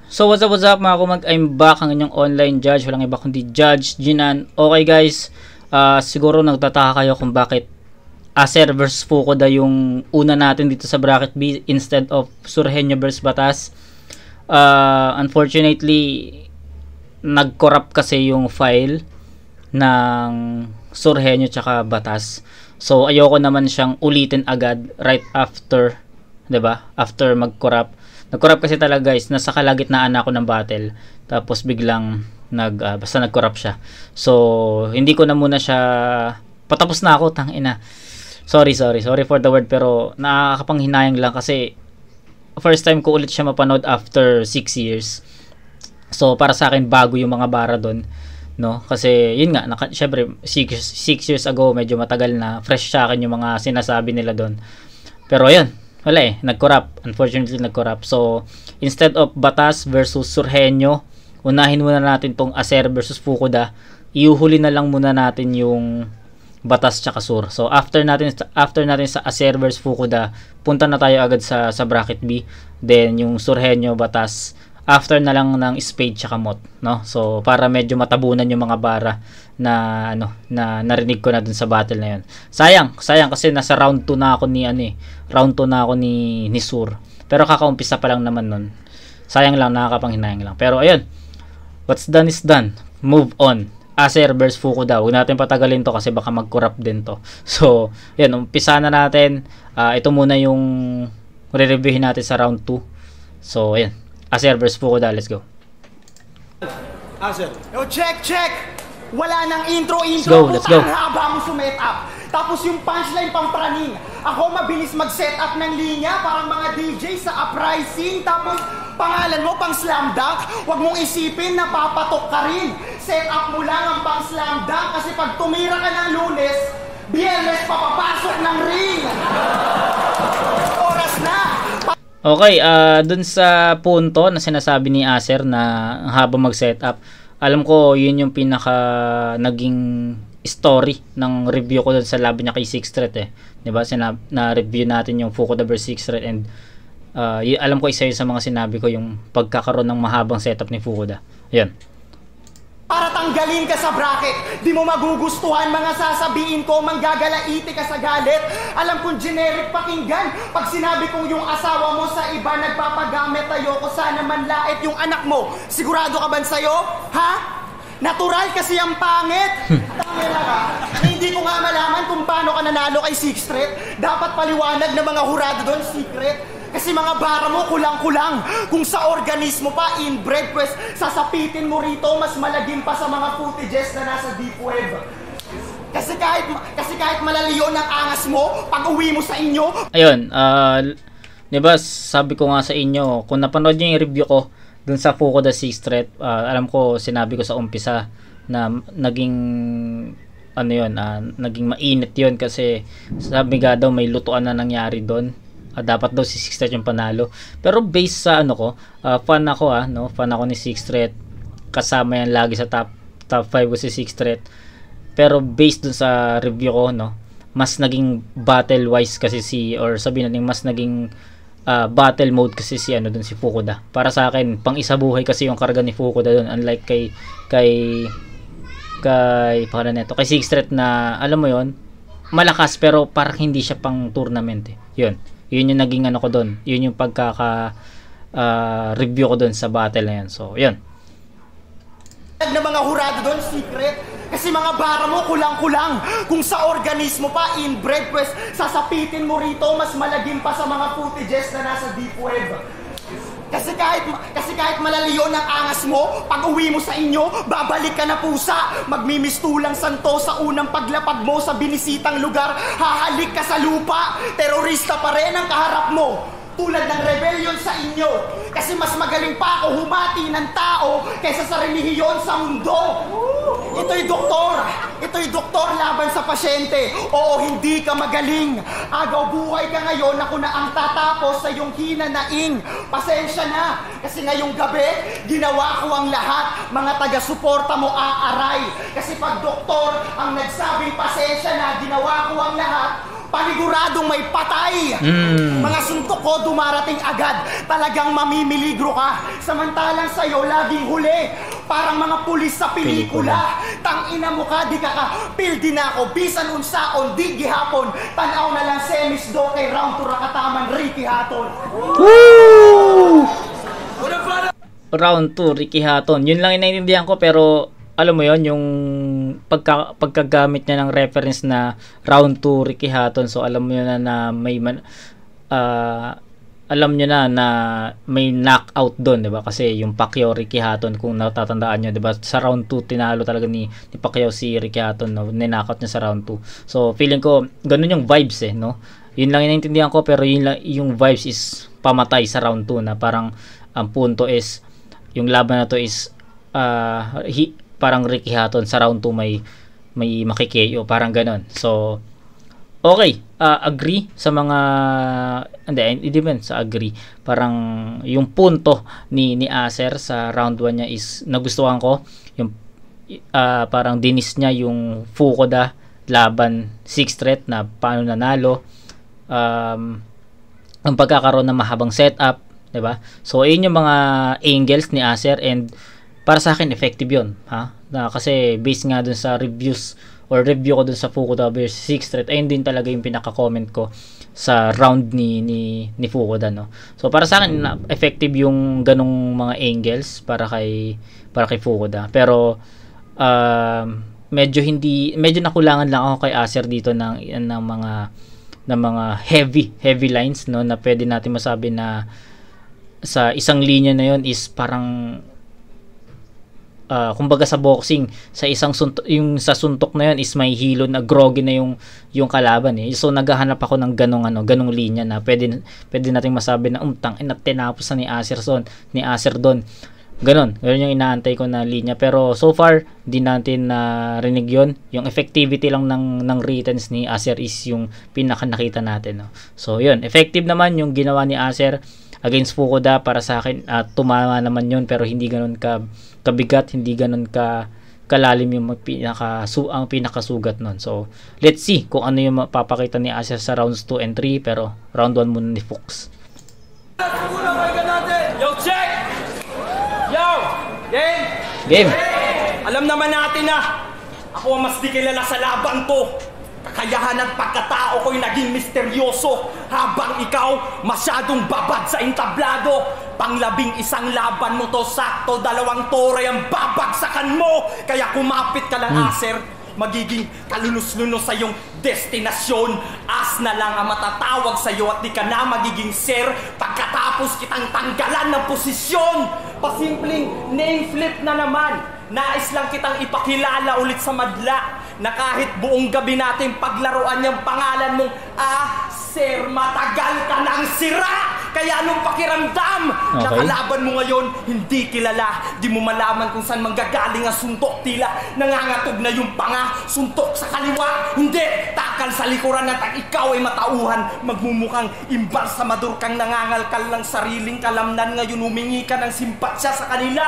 So what's up mga kumag, I'm back, ang inyong online judge, walang iba kundi Judge Jinan. Okay guys, siguro nagtataka kayo kung bakit Acer vs Fukuda yung una natin dito sa bracket B instead of Surgenio vs Batas. Unfortunately, nag-corrupt kasi yung file ng Surgenio tsaka Batas. So ayoko naman siyang ulitin agad right after, 'di ba? After mag-corrupt. Nag-corrupt kasi talaga guys, nasa kalagitnaan ako ng battle. Tapos biglang basta nag-corrupt siya. So, hindi ko na muna siya, patapos na ako, tangina. Sorry for the word, pero nakakapanghinayang lang kasi first time ko ulit siya mapanood after 6 years. So, para sa akin bago yung mga bara doon, no? Kasi yun nga, syempre 6 years ago, medyo matagal na, fresh sa akin yung mga sinasabi nila doon. Pero ayun, wala nag-corrupt. Unfortunately, nag-corrupt. So, instead of Batas versus Surgenio, unahin muna natin tong Acer versus Fukuda. Iuhuli na lang muna natin yung Batas tsaka Sur. So, after natin sa Acer versus Fukuda, punta na tayo agad sa bracket B. Then, yung Surgenio, Batas, after na lang ng Spade tsaka Mot, no? So, para medyo matabunan yung mga bara na narinig ko na dun sa battle na yun. Sayang kasi nasa round 2 na ako round 2 na ako ni Sur. Pero kakaumpisa pa lang naman nun. Sayang lang, nakakapanghinayang lang. Pero ayun, what's done is done. Move on. Acer versus Fukuda. Huwag natin patagalin to kasi baka mag-corrupt din to. So, yun, umpisa na natin. Ito muna yung re-reviewin natin sa round 2. So, ayun. Acer versus Fukuda. Let's go. Acer. Yo, check! Wala nang intro. Let's go. Haba mo sumet up. Tapos yung punchline pang praning. Ako mabilis mag-set up ng linya, parang mga DJ sa uprising. Tapos pangalan mo pang slam dunk. Huwag mong isipin na papatok ka rin. Set up mo lang ang pang slam dunk. Kasi pag tumira ka ng Lunes, Biyernes papapasok ng ring. Oras na. Okay, dun sa punto na sinasabi ni Acer na habang mag-set up, alam ko yun yung pinaka naging story ng review ko dun sa laban niya kay Six Threat diba? Na-review natin yung Fukuda vs Six Threat, and alam ko isa yun sa mga sinabi ko, yung pagkakaroon ng mahabang setup ni Fukuda. Yan. Para tanggalin ka sa bracket, di mo magugustuhan mga sasabihin ko, manggagalaiti ka sa galit. Alam kong generic pakinggan. Pag sinabi kong yung asawa mo sa iba nagpapagamit, ayoko sana manlait yung anak mo. Sigurado ka ba sa'yo? Ha? Natural kasi ang pangit. Tangina ka. Hindi ko nga malaman kung paano ka nanalo kay Six Threat. Dapat paliwanag ng mga hurado doon, secret. Kasi mga bara mo kulang-kulang. Kung sa organismo pa, inbred, pues sasapitin mo rito, mas malagim pa sa mga footages na nasa deep web. Kasi kahit malaliyo ng angas mo, pag uwi mo sa inyo. Ayun, diba sabi ko nga sa inyo, kung napanood nyo yung review ko dun sa Fukuda Six Threat, alam ko sinabi ko sa umpisa na naging naging mainit yun kasi sabi nga daw may lutuan na nangyari doon. Dapat daw si Six Threat yung panalo. Pero based sa fan ako ni Six Threat. Kasama yan lagi sa top 5 ko si Six Threat. Pero based dun sa review ko, mas naging battle wise kasi sabihin natin mas naging battle mode kasi si Fukuda. Para sa akin, pang isa buhay kasi yung karga ni Fukuda doon, unlike kay Six Threat na alam mo yon, malakas pero parang hindi siya pang tournament Yun yung naging ko doon. Yun yung review ko doon sa battle na yan. So, yun. Na mga hurado doon, secret. Kasi mga bara mo kulang-kulang. Kung sa organismo pa, inbred, pues sasapitin mo rito, mas malagim pa sa mga footages na nasa deep web. Kasi kahit malaliyo ng angas mo, pag uwi mo sa inyo, babalik ka na pusa. Magmimistulang santo sa unang paglapag mo sa binisitang lugar. Hahalik ka sa lupa. Terorista pa rin ang kaharap mo. Tulad ng rebellion sa inyo. Kasi mas magaling pa ako humati ng tao kaysa sa relihiyon sa mundo. Ito'y doktor laban sa pasyente. Oo, hindi ka magaling. Agaw buhay ka ngayon, ako na ang tatapos sa iyong hinanaing. Pasensya na, kasi ngayong gabi, ginawa ko ang lahat. Mga taga-suporta mo aaray. Kasi pag doktor ang nagsabing pasensya na, ginawa ko ang lahat, Paniguradong may patay. Mga suntok ko dumarating agad. Talagang mamimiligro ka. Samantalang sa'yo laging huli. Parang mga pulis sa pelikula. Tangina mo ka, di ka ka. Pildi na ako, bisan unsaon, di gihapon. Tanaw na lang semis do kay round to rakataman, Ricky Hatton. Woo! Round 2, Ricky Hatton. Yun lang inaintindihan ko, pero alam mo yon, yung pagkagamit niya ng reference na round 2 Ricky Hatton. So alam mo na na may alam niyo na may knockout doon, 'di ba? Kasi yung Pacquiao Ricky Hatton, kung natatandaan niyo, 'di ba? Sa round 2 tinalo talaga ni Pacquiao si Ricky Hatton, no? Ni-knockout niya sa round 2. So feeling ko ganun yung vibes no. Yun lang inaintindihan ko, pero yun lang, yung vibes is pamatay sa round 2 na parang ang punto is yung laban na to is parang Ricky Hatton sa round 2 may makikeo, parang ganon. So okay, agree sa mga hindi man sa agree. Parang yung punto ni Acer sa round 1 niya is nagustuhan ko. Yung parang dinis niya yung Fukuda laban 6 threat na paano nanalo. Ang pagkakaroon ng mahabang setup, 'di ba? So ayun yung mga angles ni Acer, and para sa akin effective 'yon, ha? Kasi based nga dun sa review ko dun sa Fukuda versus 6 threat, ayun din talaga yung pinaka-comment ko sa round ni Fukuda, no. So para sa akin effective yung ganung mga angles para kay Fukuda. Pero medyo nakulangan lang ako kay Acer dito ng mga heavy lines, no, na pwede natin masabi na sa isang linya na yon is parang kumbaga sa boxing, sa isang sa suntok na yon is may hilo na groggy na yung kalaban So naghahanap ako ng ganong linya na pwede nating masabi na tinapos na ni Acer doon. Ganon yung inaantay ko na linya, pero so far di natin narinig yon. Yung effectivity lang ng returns ni Acer is yung pinaka nakita natin, no? So yun, effective naman yung ginawa ni Acer against Fukuda para sa akin. Tumama naman yun, pero hindi ganon kabigat, hindi ganon kalalim yung ang pinakasugat nun. So let's see kung ano yung mapapakita ni Acer sa rounds 2 and 3, pero round 1 muna ni Fox. Yo, check! Yo! Game! Alam naman natin na ako ang mas di kilala sa laban to. Kakayahan at pagkatao ko'y naging misteryoso, habang ikaw masyadong babad sa entablado. Pang-11 laban mo to, sakto 2 tore ang babagsakan mo. Kaya kumapit ka lang, Acer. Magiging kalunos-lunos sa iyong destinasyon. As na lang ang matatawag sa iyo at di ka na magiging sir pagkatapos kitang tanggalan ng posisyon. Pasimpleng name flip na naman. Nais lang kitang ipakilala ulit sa madla na kahit buong gabi natin paglaruan yung pangalan mong Acer, matagal ka nang sira. Kaya anong pakiramdam? Okay. Nakalaban mo ngayon, hindi kilala. Di mo malaman kung saan manggagaling ang suntok. Tila nangangatog na yung panga. Suntok sa kaliwa, hindi. Takal sa likuran at ikaw ay matauhan. Magmumukhang imbalsamador kang nangangalkal ng sariling kalamnan. Ngayon humingi ka ng simpatsya sa kanila.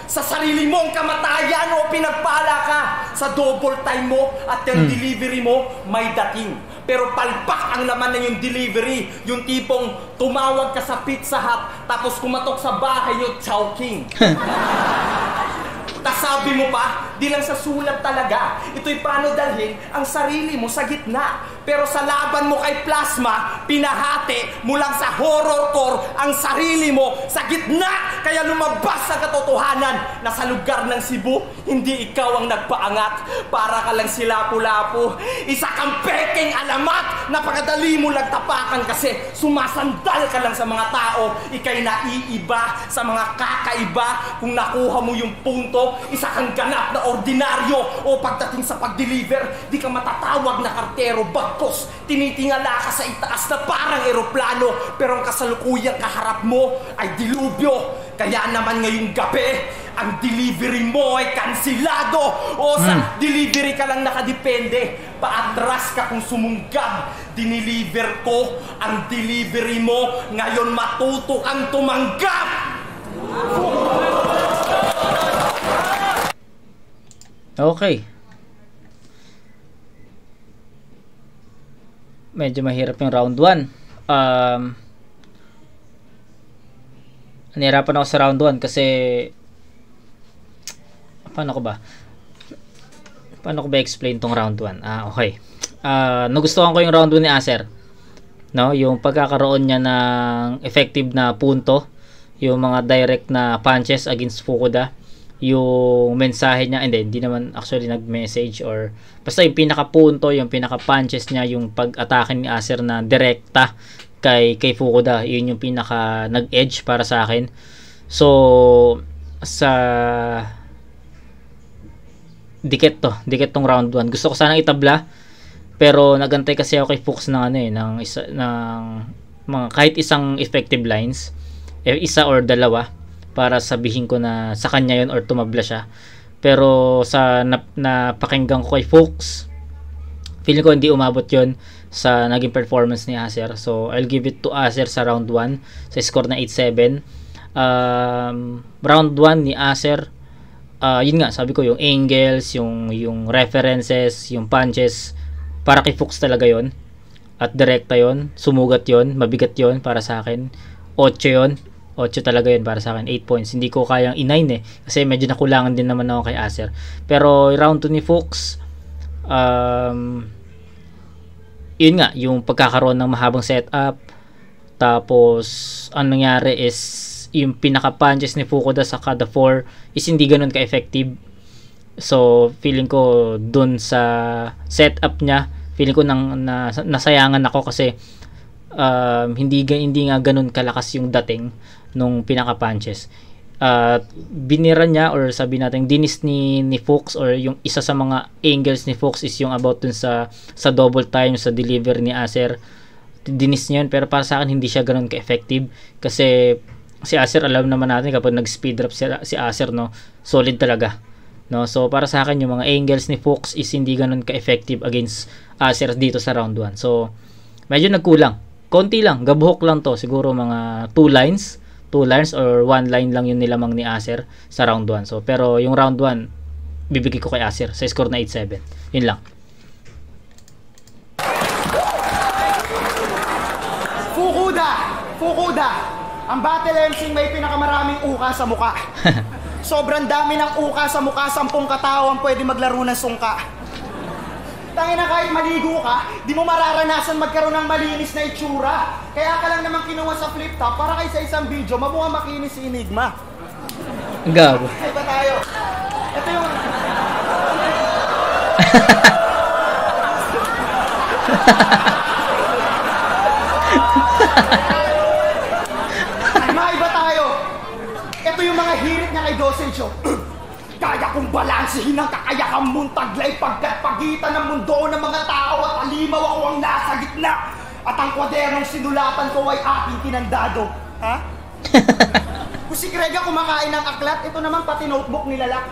Sa sarili mong kamatayan o pinagpala ka. Sa double time mo at yung delivery mo may dating. Pero palpak ang laman ng yung delivery. Yung tipong tumawag ka sa Pizza Hut tapos kumatok sa bahay nyo, Chowking. Tasabi mo pa, di lang sa sulat talaga. Ito'y paano dalhin ang sarili mo sa gitna. Pero sa laban mo kay Plasma, pinahati mo lang sa horrorcore ang sarili mo sa gitna. Kaya lumabas ang katotohanan na sa lugar ng Cebu, hindi ikaw ang nagpaangat. Para ka lang silapu-lapu. Isa kang peking alamat. Napakadali mo lang tapakan kasi sumasandal ka lang sa mga tao. Ika'y naiiba sa mga kakaiba. Kung nakuha mo yung punto, isa kang ganap na ordinaryo. O pagdating sa pag-deliver, di ka matatawag na kartero. Bagkos, tinitingala ka sa itaas na parang eroplano. Pero ang kasalukuyang kaharap mo ay dilubyo. Kaya naman ngayong gabi, ang delivery mo ay kansilado. O sa delivery ka lang nakadepende. Paatras ka kung sumunggab. Diniliver ko ang delivery mo. Ngayon matuto kang tumanggap. Okay. medyo mahirap yung round 1. Nahirapan ako sa round 1 kasi paano ko ba explain tong round 1? Okay. Nagustuhan ko yung round 1 ni Acer. No, yung pagkakaroon niya ng effective na punto, yung mga direct na punches against Fukuda, yung mensahe niya, hindi naman actually nag-message or basta yung pinaka-punto, yung pinaka-punches niya, yung pag-atake ni Acer na direkta kay Fukuda, yun yung pinaka nag-edge para sa akin. So sa dikit tong round 1. Gusto ko sanang itabla pero nagantay kasi ako kay Fuchs ng mga kahit isang effective lines, isa or dalawa para sabihin ko na sa kanya yun or tumabla siya. Pero sa napakinggan ko kay Fuchs, feeling ko hindi umabot yun sa naging performance ni Acer. So I'll give it to Acer sa round 1 sa score na 8-7. Round 1 ni Acer, yun nga sabi ko, yung angles, yung references, yung punches, para kay Fuchs talaga yon at direkta yon, sumugat yon, mabigat yon para sa akin. 8 yon, 8 talaga yon para sa akin. 8 points, hindi ko kayang i-9 kasi medyo nakulangan din naman ako kay Acer. Pero round 2 ni Fuchs, yun nga, yung pagkakaroon ng mahabang setup, tapos ang nangyari is yung pinaka punches ni Fukuda sa kada 4 is hindi ganun ka-effective. So feeling ko dun sa setup niya, feeling ko nasayangan ako kasi hindi nga ganun kalakas yung dating nung pinaka punches. Binira niya, or sabi natin dinis ni Fuchs, or yung isa sa mga angles ni Fuchs is yung about dun sa double time sa delivery ni Acer. Dinis niya yun, pero para sa akin hindi siya ganun ka-effective kasi si Acer, alam naman natin kapag nag-speed drop si Acer, no, solid talaga, no. So para sa akin yung mga angles ni Fuchs is hindi ganun ka-effective against Acer dito sa round 1. So medyo nagkulang, konti lang, gabuhok lang to, siguro mga 2 lines or 1 line lang yung nilamang ni Acer sa round 1. So pero yung round 1 bibigay ko kay Acer sa score na 8-7. Yun lang. Fukuda, ang battle MC may pinakamaraming uka sa muka. Sobrang dami ng uka sa muka, 10 katao ang pwede maglaro ng sungka. Tangina, kahit maligo ka, di mo mararanasan magkaroon ng malinis na itsura. Kaya ka lang naman kinuha sa flip top para kay sa isang video, mabuha makinis si Enigma. Gago. Ay ba tayo? Ito yung... Maiba tayo. Ito yung mga hirit niya kay Dosage. Kaya kong balansihin ang kakayahan mong taglay pagkat pagitan ng mundo ng mga tao at alimaw ako ang nasa gitna. At ang kwadernong sinulatan ko ay aking kinandado. Ha? Kung si Grega kumakain ng aklat, ito naman pati notebook nilalak.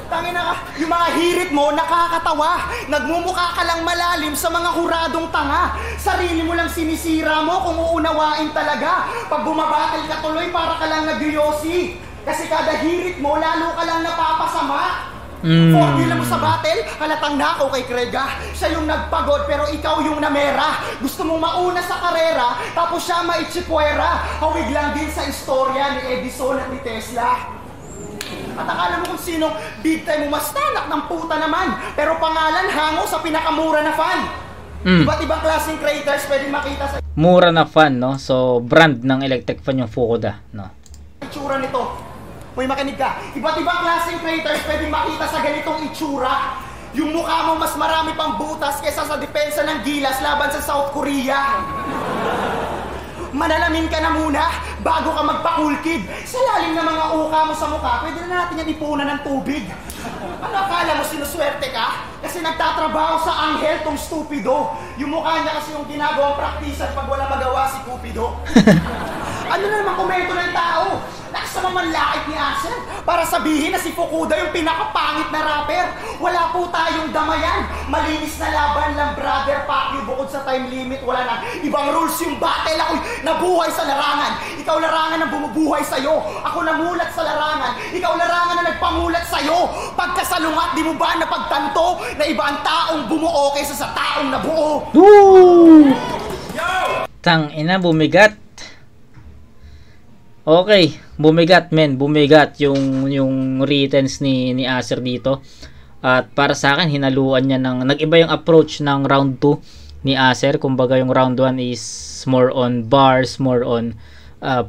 Tangina ka, yung mga hirit mo nakakatawa. Nagmumukha ka lang malalim sa mga huradong tanga. Sarili mo lang sinisira mo kung uunawain talaga. Pag bumabatil ka tuloy para ka lang nagyoyosi. Kasi kada hirit mo, lalo ka lang napapasama. Formula mo sa battle, halatang nakaw kay Krega. Siya yung nagpagod pero ikaw yung namera. Gusto mong mauna sa karera, tapos siya maitsipuera. Hawig lang din sa istorya ni Edison at ni Tesla. At akala mo kung sino big time mo mastanak ng puta naman. Pero pangalan hango sa pinakamura na fan. Iba't ibang klaseng creators pwede makita sa... Mura na fan, no? So, brand ng electric fan yung Fukuda, no? Itsura nito. May makinig ka. Iba't ibang klaseng creators pwede makita sa ganitong itsura. Yung mukha mo mas marami pang butas kesa sa depensa ng gilas laban sa South Korea. Manalamin ka na muna bago ka magpakulkid. Sa lalim ng mga uka mo sa mukha, pwede na natin yan ipunan ng tubig. Ano akala mo sinuswerte ka? Kasi nagtatrabaho sa anghel tong stupido. Yung mukha niya kasi yung ginagawang praktisan pag wala magawa si Cupido. Ano na naman komento ng tao? Lakas naman manlait ni Acer para sabihin na si Fukuda yung pinakapangit na rapper. Wala po tayong damayan. Malinis na laban lang, brother Pacquiao. Bukod sa time limit, wala na ibang rules yung battle. Ako'y nabuhay sa larangan. Ikaw larangan ang bumubuhay sa'yo. Ako namulat sa larangan. Ikaw larangan na nagpamulat sa'yo. Pagkasalungat, di mo ba napagtanto na iba ang taong bumuo kaysa sa taong nabuo? Woo! Tang ina, bumigat. Okay, bumigat men, bumigat yung returns ni Acer dito. At para sa akin, hinaluan niya nag-iba yung approach ng round 2 ni Acer. Kumbaga yung round 1 is more on bars, more on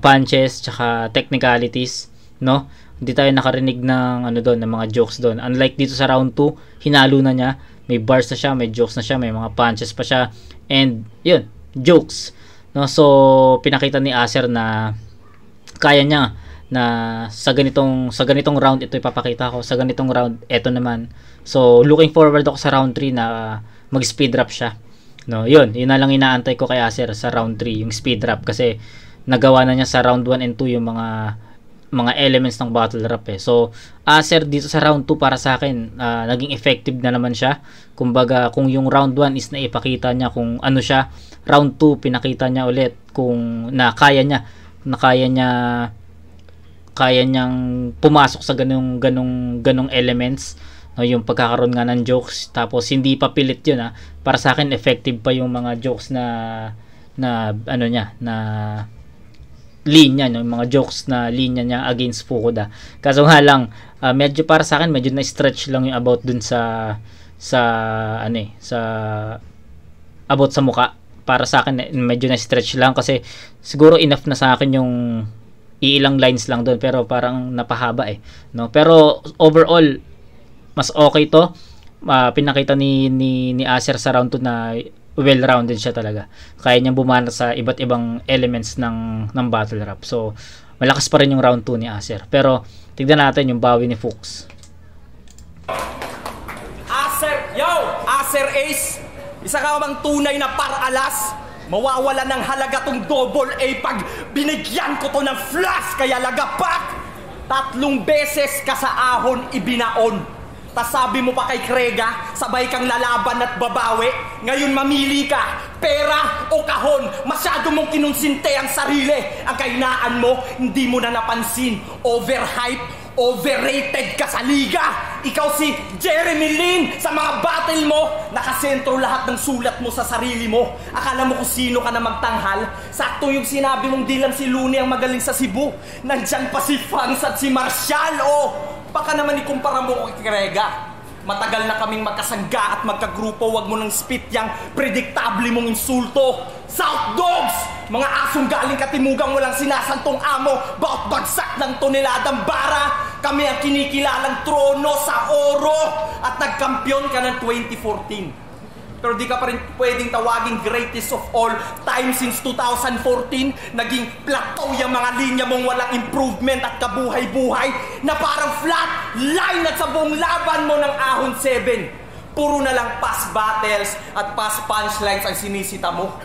punches, tsaka technicalities, no? Hindi tayo nakarinig ng ng mga jokes doon. Unlike dito sa round 2, hinalo na niya. May bars na siya, may jokes na siya, may mga punches pa siya. And yun, jokes, no? So pinakita ni Acer na kaya niya na sa ganitong round ito ipapakita ko, sa ganitong round eto naman. So looking forward ako sa round 3 na mag-speed rap siya, no? Yun na lang inaantay ko kay Acer sa round 3, yung speed rap, kasi nagawa na niya sa round 1 and 2 yung mga elements ng battle rap eh. So Acer dito sa round 2 para sa akin naging effective na naman siya. Kumbaga kung yung round 1 is naipakita niya kung ano siya, round 2 pinakita niya ulit kung kaya niyang pumasok sa ganong elements, no? Yung pagkakaroon nga ng jokes, tapos hindi pa pilit yun para sa akin effective pa yung mga jokes na linya, no? Yung mga jokes na linya niya against Fukuda. Kaso nga lang medyo para sa akin medyo na-stretch lang yung about dun sa about sa muka. Para sa akin medyo na-stretch lang, kasi siguro enough na sa akin yung ilang lines lang doon, pero parang napahaba no? Pero overall mas okay to. Pinakita ni Acer sa round 2 na well-rounded siya talaga. Kaya niyang bumana sa iba't ibang elements ng battle rap. So malakas pa rin yung round 2 ni Acer. Pero tignan natin yung bawi ni Fuchs. Acer Ace, isa ka bang tunay na paralas? Mawawala ng halaga tong double A pag binigyan ko to ng flash, kaya lagapak! 3 beses ka sa ahon ibinaon. Tas sabi mo pa kay Krega, sabay kang lalaban at babawi. Ngayon mamili ka, pera o kahon. Masyado mong kinunsinte ang sarili. Ang kainaan mo, hindi mo na napansin. Overhype, overrated ka sa liga. Ikaw si Jeremy Lin. Sa mga battle mo, nakasentro lahat ng sulat mo sa sarili mo. Akala mo kung sino ka na magtanghal. Sakto yung sinabi mong di lang si Looney ang magaling sa Cebu. Nandyan pa si Fans at si Marshall. Baka naman ikumpara mo ko kay Krega. Matagal na kaming magkasangga at magkagrupo. Wag mo nang spit yang predictable mong insulto. South Dogs! Mga asong galing katimugang walang sinasantong amo. Baot bagsak ng toneladang bara. Kami ang kinikilalang trono sa oro. At nagkampiyon ka ng 2014. Pero di ka pa rin pwedeng tawaging greatest of all time since 2014. Naging plateau yung mga linya mong walang improvement at kabuhay-buhay na parang flat line at sa buong laban mo ng ahon 7. Puro na lang pass battles at pass punchlines ang sinisita mo.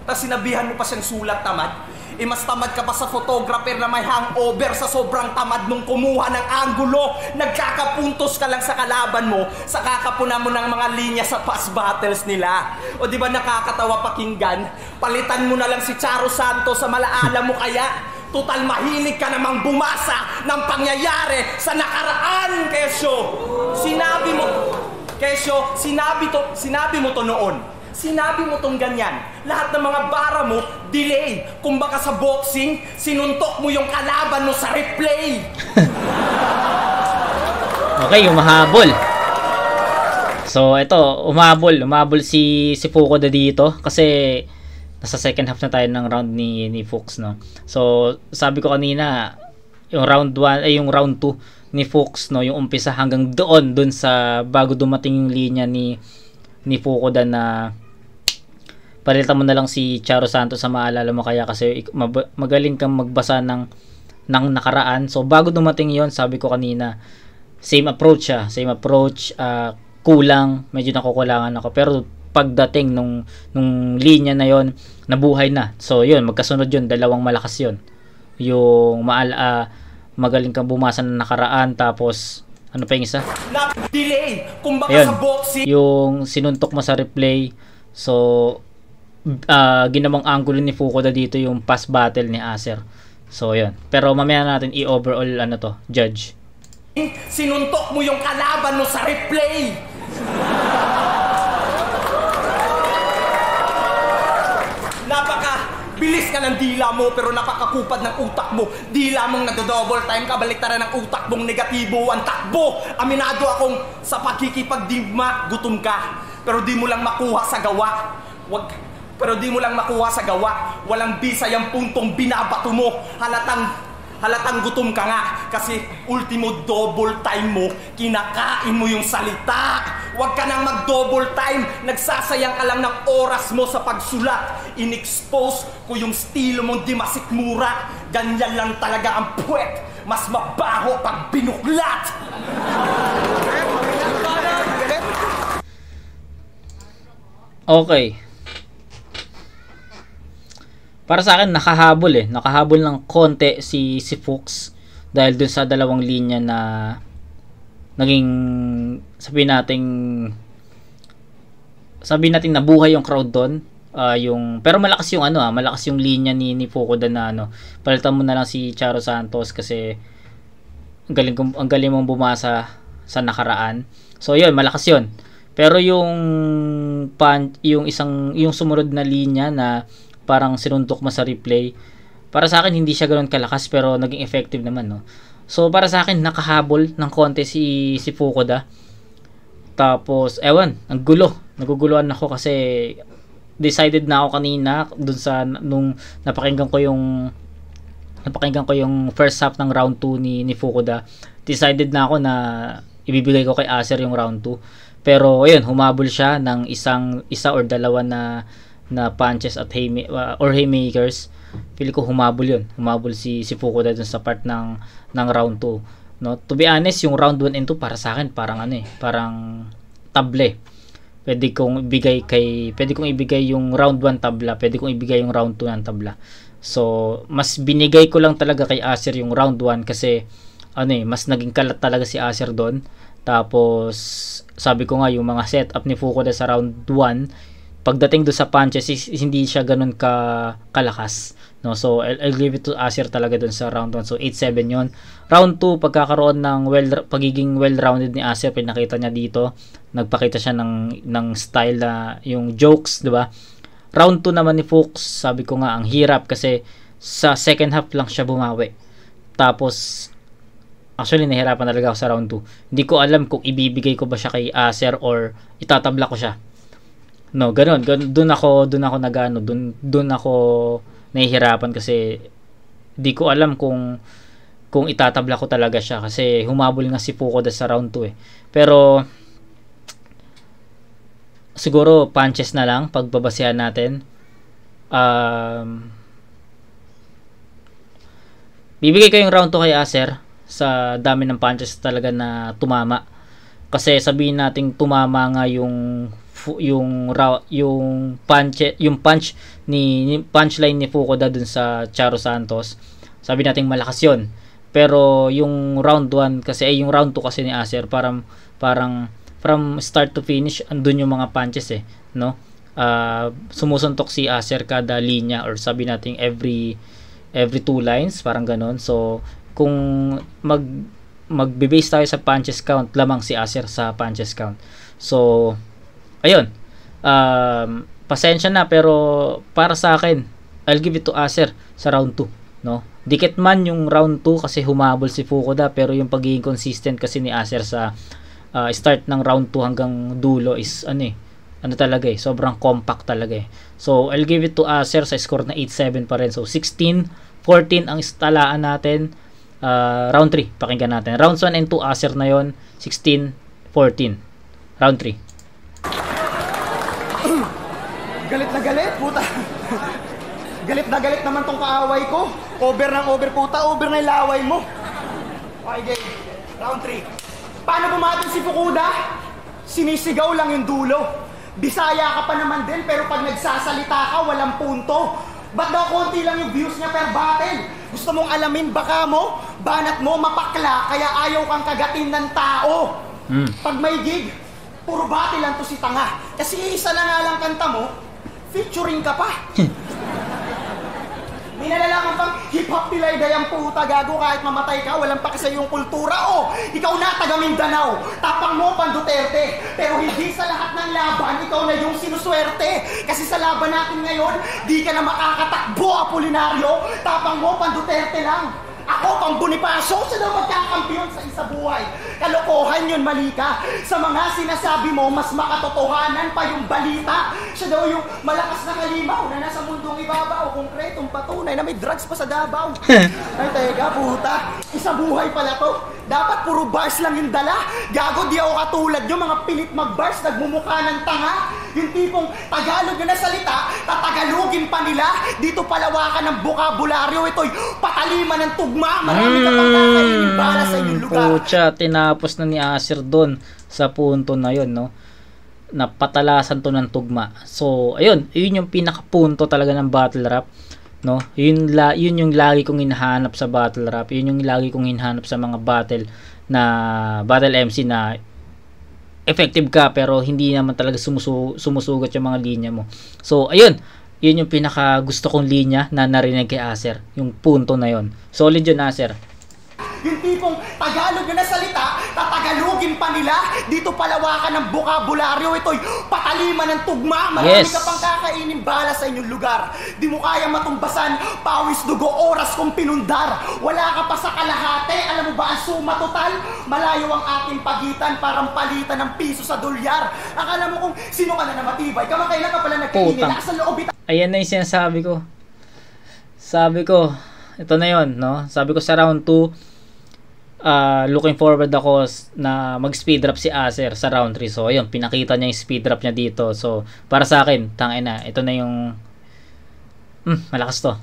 Tapos sinabihan mo pa siyang sulat tamad. Mas tamad ka pa sa photographer na may hangover sa sobrang tamad mong kumuha ng anggulo. Nagkakapuntos ka lang sa kalaban mo sa kakapuna mo ng mga linya sa pass battles nila. O di ba nakakatawa pakinggan? Palitan mo na lang si Charo Santos sa malaala mo kaya. Total mahilig ka namang bumasa ng pangyayari sa nakaraan, Kesyo. Sinabi mo to noon. Sinabi mo tong ganyan. Lahat ng mga bara mo, delay. Kung baka sa boxing, sinuntok mo yung kalaban mo sa replay. Okay, umahabol. So, ito, umabol si Fukuda dito kasi nasa second half na tayo ng round ni Fuchs, no. So, sabi ko kanina, yung round 2 ni Fuchs, no, yung umpisa hanggang doon sa bago dumating yung linya ni Fukuda na palitan mo na lang si Charo Santos sa maalala mo kaya kasi magaling kang magbasa ng nakaraan. So bago dumating yon, sabi ko kanina, same approach, kulang, medyo nakukulangan ako, pero pagdating nung linya na yon, nabuhay na. So yun, magkasunod yun, dalawang malakas yun. Yung magaling kang bumasa na nakaraan, tapos ano pa yung isa? Delay. Kumbaga Ayun, sa boxing. yung sinuntok mo sa replay. So ginawang angulo ni Fukuda dito yung past battle ni Acer. So yun. Pero mamaya natin i-overall ano to, judge. Sinuntok mo yung kalaban mo sa replay. Bilis ka ng dila mo pero napakakupad ng utak mo. Dila mong nagdo-double time ka, baliktaran ng utak mong negatibo ang takbo. Aminado akong sa pagkikipagdigma, gutom ka. Pero di mo lang makuha sa gawa. Walang bisa yung puntong binabato mo. Halatang gutom ka nga kasi ultimo double time mo, kinakain mo yung salita. Huwag ka nang mag-double time, nagsasayang ka lang ng oras mo sa pagsulat. In-expose ko yung estilo mong di masikmura. Ganyan lang talaga ang puwet, mas mabaho pag binuklat. Okay. Para sa akin nakahabol ng konti si Fuchs dahil dun sa dalawang linya na naging sabihin natin nabuhay yung crowd doon. Pero malakas yung linya ni Fukuda na palitan mo na lang si Charo Santos kasi ang galing mong bumasa sa nakaraan. So yun, malakas yun. Pero yung sumunod na linya na parang sinuntok mo sa replay, para sa akin hindi siya ganoon kalakas pero naging effective naman, no. So para sa akin nakahabol ng konti si Fukuda. Tapos ang gulo. Naguguluhan ako kasi decided na ako kanina dun sa nung napakinggan ko yung first half ng round 2 ni Fukuda. Decided na ako na ibibigay ko kay Acer yung round 2. Pero ayun, humabol siya ng isa or dalawa na punches at haymakers. Feel ko humabol si Fukuda dun sa part ng round 2, no. To be honest, yung round 1 and 2 para sa akin parang parang table. Pwede kong ibigay yung round 1 tabla, pwede kong ibigay yung round 2 ng tabla. So mas binigay ko lang talaga kay Acer yung round 1 kasi mas naging kalat talaga si Acer doon. Tapos sabi ko nga, yung mga setup ni Fukuda sa round 1, pagdating do sa punches hindi siya ganun kalakas, no. So I'll give it to Acer talaga dun sa round 1. So 8-7 yon. Round 2, pagkakaroon ng pagiging well-rounded ni Acer, pinakita niya dito, nagpakita siya ng style na yung jokes, di ba? Round 2 naman ni Fuchs, sabi ko nga ang hirap kasi sa second half lang siya bumawi. Tapos actually nahirapan talaga ako sa round 2. Hindi ko alam kung ibibigay ko ba siya kay Acer or itatabla ko siya. No, ganun. Doon ako nahihirapan kasi di ko alam kung itatabla ko talaga siya kasi humabol nga si Fukuda sa round 2 eh. Pero siguro punches na lang pagbabasehan natin. Bibigay ko yung round 2 kay Acer sa dami ng punches talaga na tumama. Kasi sabihin nating tumama nga yung punchline ni Fukuda dun sa Charo Santos. Sabi nating malakas yon. Pero yung round 1 kasi yung round 2 kasi ni Acer parang from start to finish andun yung mga punches no. Sumusuntok si Acer kada linya or sabi nating every 2 lines, parang ganon. So kung magbe-base tayo sa punches count, lamang si Acer sa punches count. So ayun, pasensya na pero para sa akin I'll give it to Acer sa round 2, no. Dikit man yung round 2 kasi humabol si Fukuda, pero yung pagiging consistent kasi ni Acer sa start ng round 2 hanggang dulo is talaga sobrang compact talaga So I'll give it to Acer sa score na 8-7 pa rin. So 16-14 ang istalaan natin. Round 3 pakinggan natin. Rounds 1 and 2 Acer na yon. 16-14 round 3. Galit na galit, puta. Galit na galit naman tong kaaway ko. Over ng over, puta. Over na yung laway mo. Okay, game. Round 3. Paano bumatol si Fukuda? Sinisigaw lang yung dulo. Bisaya ka pa naman din, pero pag nagsasalita ka, walang punto. Ba't daw konti lang yung views niya per battle? Gusto mong alamin baka mo? Banat mo mapakla, kaya ayaw kang kagatin ng tao. Pag may gig, puro battle lang to si tanga. Kasi isa na nga lang kanta mo, featuring ka pa. May nalalaman pang hip-hop pilay dayang puta gago kahit mamatay ka, walang paki sa iyong kultura. O, ikaw na taga Mindanao, tapang mo pan Duterte. Pero hindi sa lahat ng laban, ikaw na yung sinuswerte. Kasi sa laban natin ngayon, di ka na makakatakbo, Apolinario. Tapang mo pan Duterte lang. Ako pang Bonifacio, siya daw magkakampiyon sa isa buhay. Kalokohan yun, mali ka. Sa mga sinasabi mo, mas makatotohanan pa yung balita. Siya daw yung malakas na kalimaw na nasa mundong ibabaw, konkretong patunay na may drugs pa sa Davao. Ay, teka, puta. Isa buhay pala to. Dapat puro bars lang yung dala. Gago, di ako katulad yung mga pilit mag-bars, nagmumukha ng tanga. Yung tipong Tagalog na salita, tatagalogin pa nila. Dito palawakan ng bokabularyo. Ito'y pataliman ng tugma. Marami ka pang kakainin para sa inyong lugar. Pucha, tinapos na ni Acer doon sa punto na yun, no? Napatalasan to ng tugma. So, ayun, yun yung pinakapunto talaga ng battle rap, no? Yun yung lagi kong hinahanap sa battle rap. Yun yung lagi kong hinahanap sa mga battle MC na effective ka pero hindi naman talaga sumusugat yung mga linya mo. So, ayun, yun yung pinaka gusto kong linya na narinig kay Acer, yung punto na yun. Solid yun, Acer. Yung tipong Tagalog na salita, tatagalogin pa nila. Dito palawakan ng bokabularyo. Ito'y pataliman ng tugma. Marami ka pang kakainin bala sa inyong lugar. Di mo kaya matumbasan, pawis, dugo, oras kong pinundar. Wala ka pa sa kalahati. Alam mo ba ang suma total? Malayo ang ating pagitan, parang palitan ng piso sa dolyar. Akala mo kung sino ka na matibay. Kamakailan ka pala nagkainin. Lakas ng loob. Ayan na yung sinasabi ko. Sabi ko, ito na yun, no? Sabi ko sa round 2, looking forward ako na mag-speed drop si Acer sa round 3. So, ayun, pinakita niya yung speed drop niya dito. So, para sa akin, tangin na, ito na yung malakas to.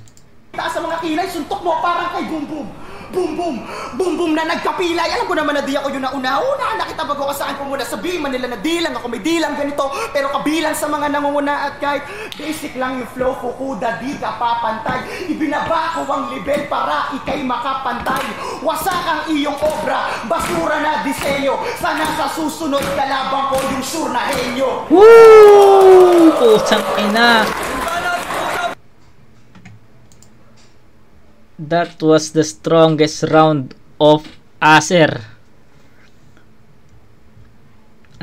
Taas sa mga kilay, suntok mo parang kay Boom Boom. Boom Boom, Boom Boom na nagkapilay. Alam ko naman na di ako yung nauna. Nakita bago ka saan ko muna. Sabihin man nila na dilang ako, may dilang ganito. Pero kabilang sa mga nangunguna at kahit basic lang yung flow, kukuda, di ka papantay. Ibinaba ko ang level para ikay makapantay. Wasak ang iyong obra, basura na disenyo. Sana sa susunod kalabang ko yung sure na henyo. Woo! Putang ina. That was the strongest round of Acer.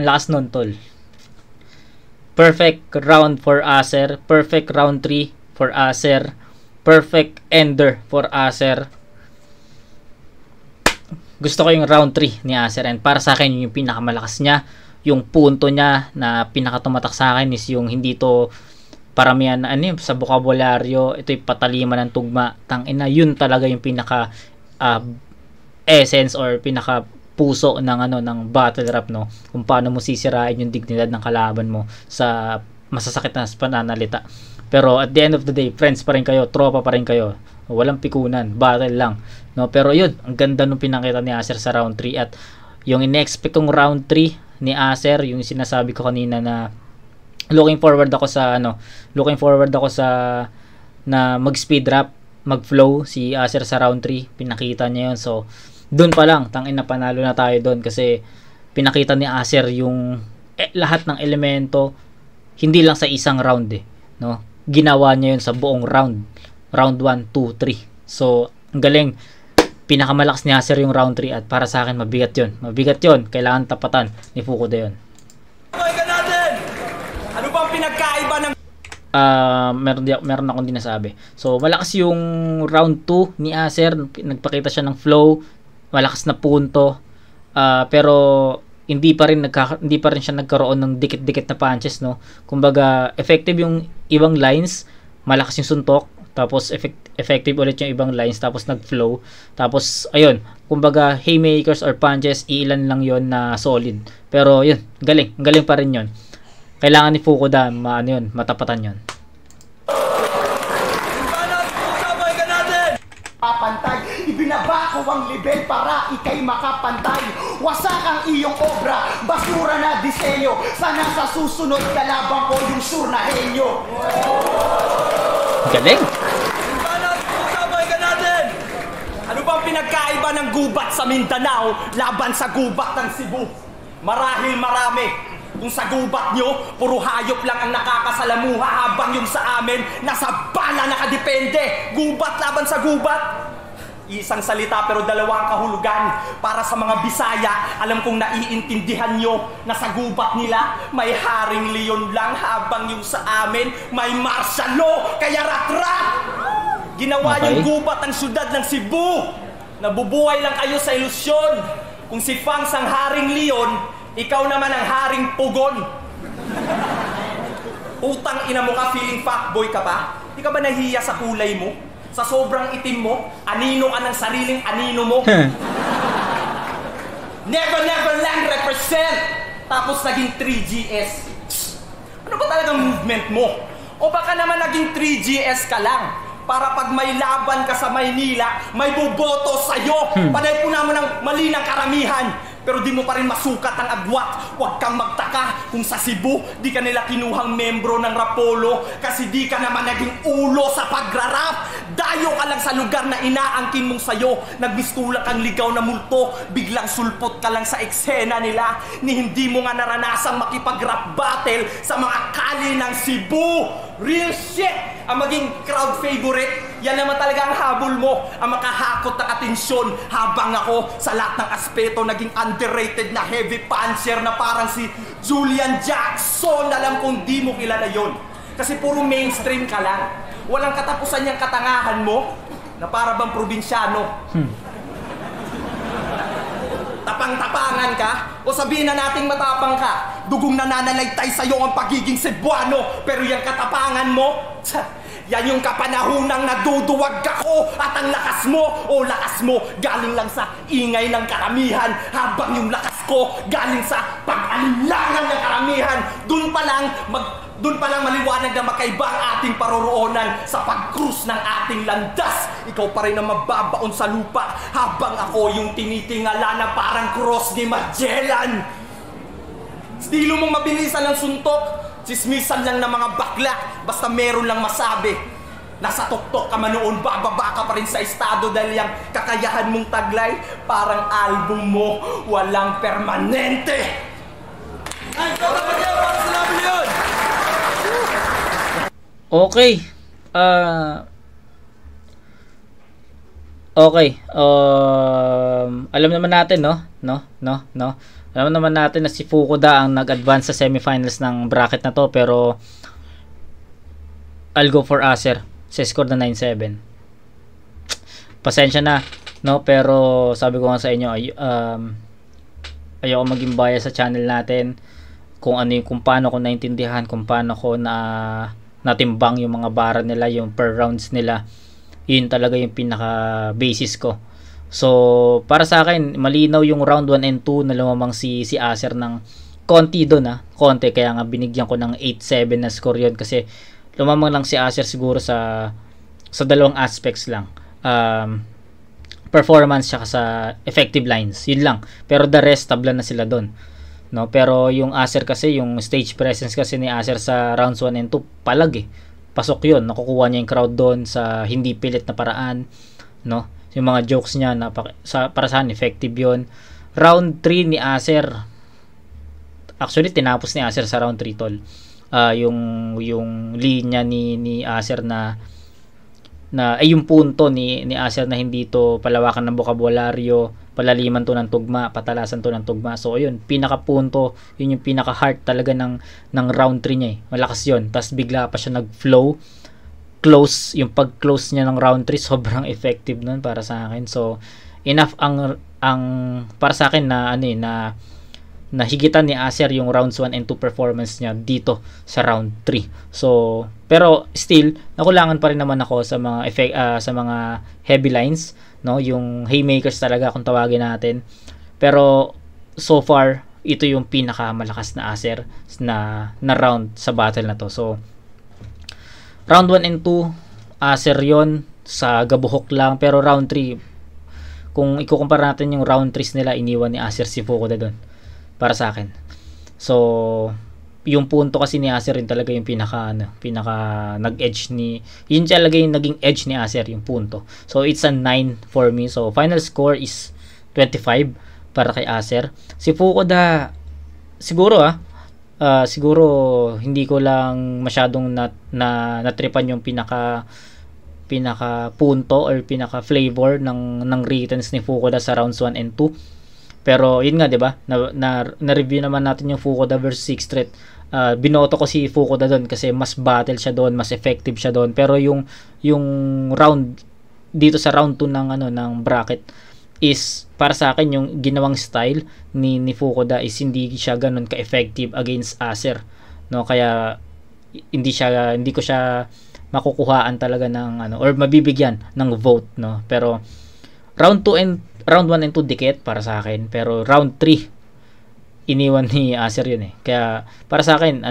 Ang lakas nun, tol. Perfect round for Acer. Perfect round 3 for Acer. Perfect ender for Acer. Gusto ko yung round 3 ni Acer. And para sa akin, yung pinakamalakas niya. Yung punto niya na pinakatumatak sa akin is yung hindi to paramihan sa bokabularyo, ito'y pataliman ng tugma. Tangina, yun talaga yung pinaka essence or pinaka puso ng battle rap, no? Kung paano mo sisirain yung dignidad ng kalaban mo sa masasakit na pananalita. Pero at the end of the day, friends pa rin kayo, tropa pa rin kayo. Walang pikunan, battle lang, no? Pero yun, ang ganda nung pinakita ni Acer sa round 3 at yung in-expect kong round 3 ni Acer, yung sinasabi ko kanina na looking forward ako sa na mag-speed rap, mag-flow si Acer sa round 3. Pinakita niya yun. So, doon pa lang, tangin na panalo na tayo doon kasi pinakita ni Acer yung lahat ng elemento, hindi lang sa isang round no? Ginawa niya yun sa buong round. Round 1, 2, 3. So, ang galing. Pinakamalakas ni Acer yung round 3 at para sa akin, mabigat yun. Mabigat yun. Kailangan tapatan ni Fukuda yun. Ano bang pinagkaiba ng meron akong dinasabi. So, malakas yung round 2 ni Acer. Nagpakita siya ng flow, malakas na punto. Pero hindi pa rin siya nagkaroon ng dikit-dikit na punches, no. Kumbaga, effective yung ibang lines, malakas yung suntok, tapos effective ulit yung ibang lines, tapos nag-flow. Tapos ayun, kumbaga haymakers or punches, ilan lang yon na solid. Pero yun, galing pa rin yon. Kailangan ni Fukuda matapatan yon. Papantay, Ibinaba ko ang level para ikay makapantay. Wasak ang iyong obra, basura na disenyo. Sana sa susunod kalabang ko yung sure na henyo. Galing. Sabay ka natin! Ano bang pinagkaiba ng gubat sa Mindanao laban sa gubat ng Cebu? Marahil marami. Kung sa gubat nyo, puro hayop lang ang nakakasalamuha habang yung sa amin, nasa bala nakadepende. Gubat laban sa gubat. Isang salita pero dalawang kahulugan. Para sa mga Bisaya, alam kong naiintindihan nyo na sa gubat nila, may Haring Leon lang habang yung sa amin, may martial law, kaya rat-rat! Ginawa yung gubat ang syudad ng Cebu. Nabubuhay lang kayo sa ilusyon. Kung si Fangs ang Haring Leon, ikaw naman ang Haring Pugon. Utang ina mo ka, feeling fuckboy ka pa? Di ka ba nahiya sa kulay mo? Sa sobrang itim mo? Anino ka ng sariling anino mo? Never Land represent! Tapos naging 3GS. Ano ba talagang movement mo? O baka naman naging 3GS ka lang? Para pag may laban ka sa Maynila, may boboto sa'yo. Panay po naman ng mali ng karamihan. Pero di mo pa rin masukat ang agwat. Huwag kang magtaka kung sa Cebu, di ka nila kinuhang membro ng Rapolo kasi di ka naman naging ulo sa pagrarap. Dayo ka lang sa lugar na inaangkin mong sayo. Nagbistula kang ligaw na multo, biglang sulpot ka lang sa eksena nila. Ni hindi mo nga naranasang makipag-rap battle sa mga kali ng Cebu. Real shit! Ang maging crowd favorite, yan naman talaga ang habol mo. Ang makahakot ng atensyon habang ako sa lahat ng aspeto naging underrated na heavy puncher na parang si Julian Jackson. Alam kong di mo kilala yon. Kasi puro mainstream ka lang. Walang katapusan niyang katangahan mo na para bang probinsyano. Tapang-tapangan ka? O sabihin na nating matapang ka? Dugong nananalaytay sa'yo ang pagiging Cebuano. Pero yung katapangan mo, yan yung kapanahunang naduduwag ako. At ang lakas mo galing lang sa ingay ng karamihan. Habang yung lakas ko galing sa pag-alinlangan ng karamihan. Doon pa lang maliwanag na magkaiba ang ating paroroonan sa pag-cruise ng ating landas. Ikaw pa rin ang mababaon sa lupa habang ako yung tinitingala na parang cross ni Magellan. Estilo mong mabilisan ng suntok, sismisan lang ng mga bakla, basta meron lang masabi. Nasa tuktok ka man noon, bababa ka pa rin sa estado dahil yung kakayahan mong taglay, parang album mo, walang permanente. Ay, para sinabi yun! Okay. Okay. Alam naman natin, no? Alam naman natin na si Fukuda ang nag-advance sa semifinals ng bracket na to, pero I'll go for Acer sa score na 9-7. Pasensya na, no? Pero sabi ko nga sa inyo, ayoko maging bias sa channel natin kung paano ko naintindihan, kung paano ko natimbang yung mga bara nila, yung per rounds nila. Yun talaga yung pinaka basis ko. So para sa akin, malinaw yung round 1 and 2 na lumamang si Acer ng konti doon, konti, kaya nga binigyan ko ng 8-7 na score yun, kasi lumamang lang si Acer siguro sa dalawang aspects lang, performance tsaka sa effective lines, yun lang. Pero the rest, tabla na sila doon, no? Pero yung Acer kasi, yung stage presence kasi ni Acer sa rounds 1 and 2, palag pasok yun, nakukuha niya yung crowd doon sa hindi pilit na paraan, no? Yung mga jokes niya para saan effective yun. Round 3 ni Acer, actually tinapos ni Acer sa round 3, tol. Yung linya ni Acer yung punto ni Acer na hindi to palawakan ng bokabularyo, palaliman to ng tugma, patalasan to ng tugma. So ayun, pinaka-punto, yun yung pinaka-heart talaga ng round 3 niya. Malakas yun. Tapos bigla pa siya nag-flow. Yung pag-close niya ng round 3, sobrang effective nun para sa akin. So enough ang para sa akin na higitan ni Acer yung rounds 1 and 2 performance niya dito sa round 3. So pero still nakulangan pa rin naman ako sa mga sa mga heavy lines, no, yung haymakers talaga kung tawagin natin. Pero so far ito yung pinakamalakas na Acer na round sa battle na to. So round 1 and 2 Acer yon sa gabuhok lang, pero round 3 kung ikukumpara natin yung round 3 nila, iniwan ni Acer si Fukuda doon para sa akin. So yung punto kasi ni Acer rin talaga yung pinaka nag-edge yun talaga yung naging edge ni Acer, yung punto. So it's a 9 for me. So final score is 25 para kay Acer. Si Fukuda siguro siguro hindi ko lang masyadong natripan yung pinaka punto or pinaka flavor ng returns ni Fukuda sa rounds 1 and 2. Pero yun nga, 'di ba? Na-review naman natin yung Fukuda versus Sixth Street. Binoto ko si Fukuda doon kasi mas battle siya doon, mas effective siya doon. Pero yung round dito sa round 2 ng bracket is para sa akin yung ginawang style ni Fukuda is hindi siya ganoon ka-effective against Acer, no? Kaya hindi ko siya makukuhaan talaga ng or mabibigyan ng vote, no? Pero round 1 and 2 dikit para sa akin, pero round 3 iniwan ni Acer yun Kaya para sa akin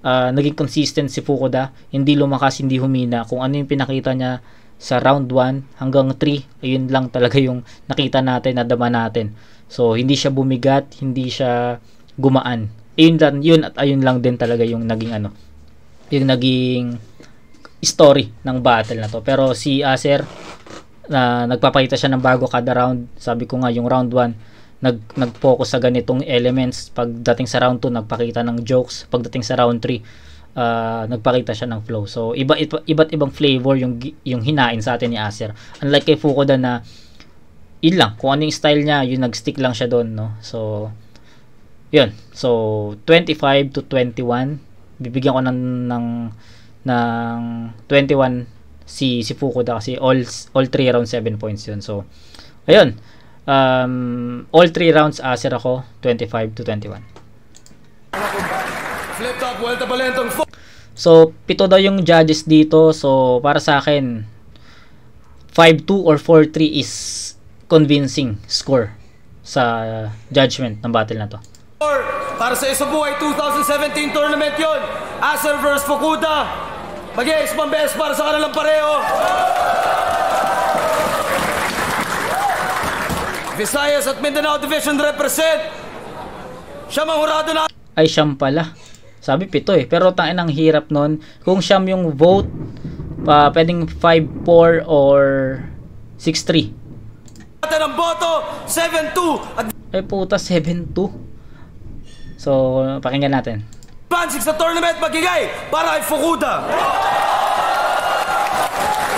naging consistent si Fukuda, hindi lumakas, hindi humina. Kung ano yung pinakita niya sa round 1 hanggang 3, ayun lang talaga yung nakita natin, nadama natin. So hindi siya bumigat, hindi siya gumaan. Yun at ayun lang din talaga yung naging yung naging story ng battle na to. Pero si Acer nagpapakita siya ng bago kada round. Sabi ko nga, yung round 1 nag-focus sa ganitong elements. Pagdating sa round 2 nagpakita ng jokes. Pagdating sa round 3 nagpakita siya ng flow. So iba't ibang flavor yung hinain sa atin ni Acer. Unlike kay Fukuda na yun lang, kung ano yung style niya, yun nag-stick lang siya doon, no? So yun. So 25 to 21, bibigyan ko ng 21 si Fukuda kasi all 3 rounds 7 points yun. So ayun, all 3 rounds Acer ako, 25 to 21. Flip top, vuelta palentong. So 7 daw yung judges dito. So para sa akin 5-2 or 4-3 is convincing score sa judgment ng battle na to. Para sa Isa Buhay 2017 tournament yun, Acer vs Fukuda. Mag-i-ace pambes para sa kanilang pareho. Visayas at Mindanao Division represent. Siyam ang hurado na. Ay, siyam pala. Sabi 7 Pero tangin ang hirap nun. Kung siyam yung vote, pwedeng 5-4 or 6-3. Natin ang boto, 7-2. Ay puta, 7-2. So, pakinggan natin. Advancing sa tournament, magigay para kay Fukuda.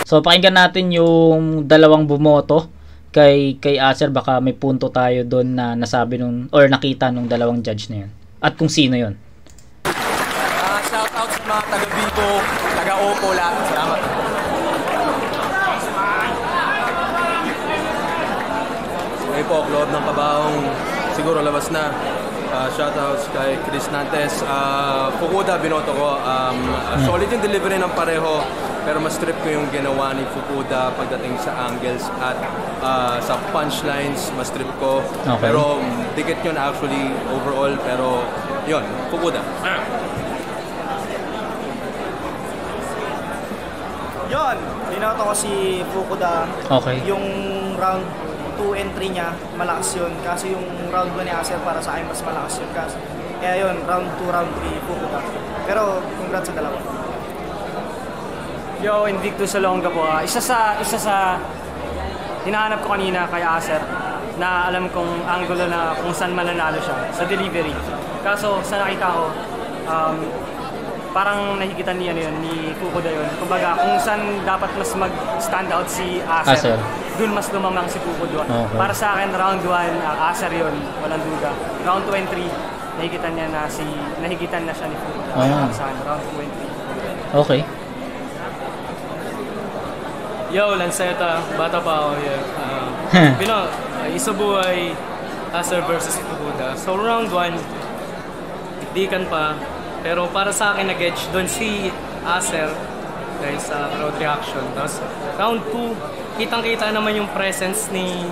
So, pakinggan natin yung dalawang bumoto kay Acer. Baka may punto tayo doon na nasabi or nakita nung dalawang judge na yun. At kung sino yun. Shout out sa mga taga-Bico, taga-Opo lahat. Salamat. Okay po, Lord ng Pabaong. Siguro labas na. Shoutouts kay Chris Nantes. Fukuda, binoto ko. Solid yung delivery ng pareho. Pero mas trip ko yung ginawa ni Fukuda pagdating sa angles at sa punchlines. Mas trip ko. Okay. Pero dikit yun actually overall. Pero yun, Fukuda. Yun, binoto ko si Fukuda. Okay. Yung round 2 and 3 niya, malakas yun. Kasi yung round 1 ni Acer para sa akin mas malakas yun. Kaya yun, round 2, round 3, Fukuda. Pero congrats sa dalawa. Yo, Invictus Salonga po. Isa sa hinahanap ko kanina kay Acer na alam kong angulo na kung saan mananalo siya sa delivery. Kaso sa nakita ko, parang nahigitan niya ni Fukuda yun. Kumbaga, kung saan dapat mas mag-stand out si Acer, dun mas lumamang si Fukuda. Okay. Para sa akin, round 1, Acer yun, walang duda. Round 2 and 3, nahigitan na siya ni Fukuda. Para sa akin, round 2 and 3. Okay. Yo, Lanceta, bata pa ako. Isa Buhay, Acer versus Fukuda. So round 1, dikan pa. Pero para sa akin nag-edge doon si Acer dahil sa crowd reaction. Tapos round 2, kitang-kita naman yung presence ni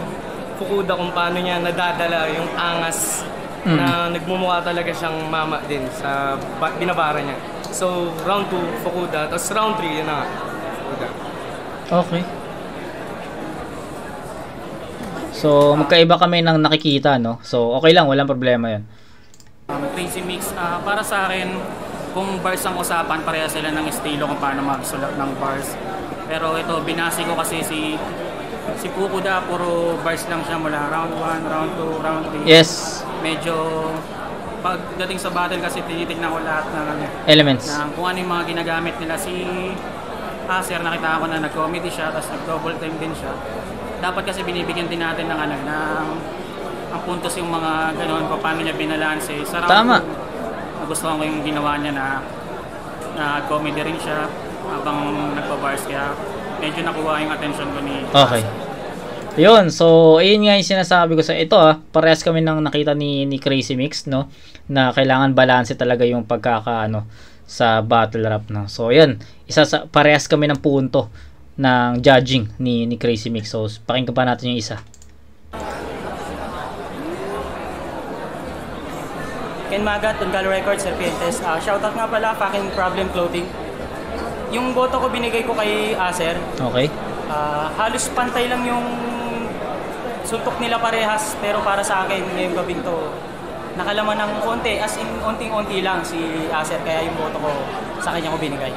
Fukuda kung paano niya nadadala yung angas na nagmumukha talaga siyang mama din sa binabara niya. So round 2, Fukuda. Tapos round 3, yun na nga, Fukuda. Okay. So, magkaiba kami ng nakikita, no? So, okay lang, walang problema 'yan. Crazy Mix, para sa akin, kung bars ang usapan, pareha sila ng estilo kung paano magsulat ng bars. Pero ito, binasi ko kasi si Fukuda, puro bars lang siya mula round 1, round 2, round 3. Yes. Medyo, pagdating sa battle kasi tinitignan ko lahat ng Elements. kung ano yung mga ginagamit nila. Si Acer, nakita ko na nag-comedy siya, tapos nag-double time din siya. Dapat kasi binibigyan din natin ng ang puntos yung mga ganoon, paano niya binalanse. Sa round Tama. 2, nagustuhan ko yung ginawa niya na comedy rin siya habang nagpa-bars, kaya medyo nakuha yung attention ko ni Okay. Yun, so ayun nga yung sinasabi ko sa ito parehas kami nang nakita ni Crazy Mix, no, na kailangan balanse talaga yung sa battle rap, no. So ayun, parehas kami ng punto ng judging ni Crazy Mix. So pakinggan pa natin yung isa. Ken Magat, Tungalo Records, Serpientes. Shoutout nga pala, Fucking Problem Clothing. Yung boto ko binigay ko kay Acer. Okay. Halos pantay lang yung suntok nila parehas, pero para sa akin ngayong gabing to nakalaman ng konti, as in onting-onti lang si Acer, kaya yung boto ko sa kanya ko binigay.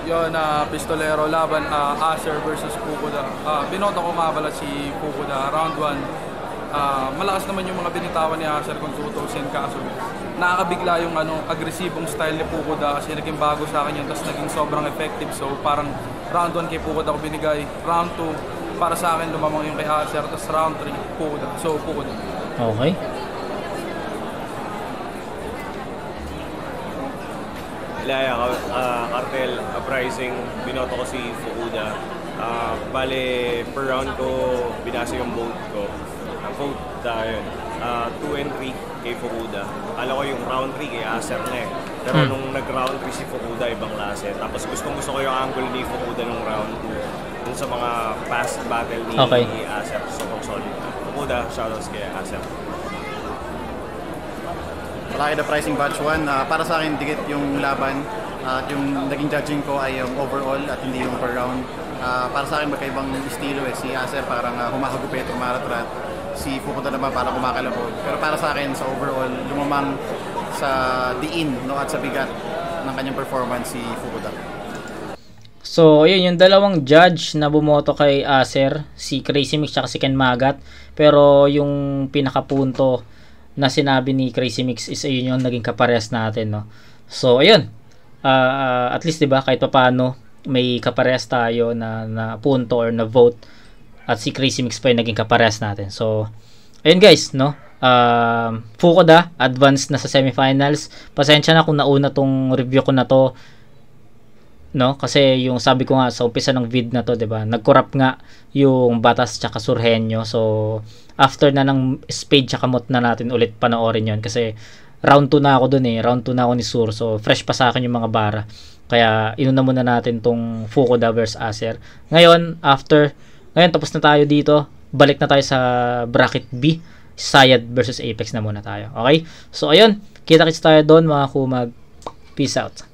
Yun, pistolero laban, Acer versus Fukuda. Binoto ko nga pala si Fukuda, round 1. Malakas naman yung mga binitawan ni Acer kung 2,000, kaso nakakabigla yung agresibong style ni Fukuda kasi naging bago sa akin yun, tapos naging sobrang effective. So parang round 1 kay Fukuda ko binigay, round 2 para sa akin lumamang yung kay Acer, tapos round 3 Fukuda. So Fukuda. Okay. Ilaya, Cartel, Uprising, binoto ko si Fukuda. Bale, per round ko, binasa yung vote ko. Ang vote yun, 2 and 3 kay Fukuda. Alam ko yung round 3 kay Acer na eh. Pero nung nag-round 3 si Fukuda, ibang klase. Tapos gusto ko yung angle ni Fukuda nung round 2. Dun sa mga past battle ni Acer. Sobrang solid. Fukuda, shoutouts kay Acer. Malaki the pricing batch 1. Para sa akin, dikit yung laban. At yung naging judging ko ay yung overall at hindi yung per round. Para sa akin, magkaibang estilo eh. Si Acer parang humahagupit, umaratrat. Si Fukuda naman parang kumakalabog. Pero para sa akin, sa overall, lumamang sa diin, no, at sa bigat ng kanyang performance si Fukuda. So, ayun, yung dalawang judge na bumoto kay Acer, si Crazy Mix at si Ken Magat. Pero yung pinakapunto na sinabi ni Crazy Mix is ayun yung naging kaparehas natin, no. So, ayun. At least, 'di ba, kahit papaano may kaparehas tayo na punto or na vote. At si Crazy Mix pa yung naging kaparehas natin. So, ayun guys, no? Fukuda, advanced na sa semifinals. Pasensya na kung nauna tong review ko na to, no? Kasi yung sabi ko nga sa umpisa ng vid na to, 'di ba? Nag-corrupt nga yung Batas tsaka Surhenyo. So, after na ng Spade tsaka Mot na natin ulit panoorin 'yon kasi round 2 na ako dun eh. Round 2 na ako ni Sur. So, fresh pa sa akin yung mga bara. Kaya, inuna muna natin tong Fukuda versus Acer. Ngayon, tapos na tayo dito. Balik na tayo sa bracket B. Sayad versus Apex na muna tayo. Okay? So, ayun. Kita-kits tayo doon mga kumag. Peace out.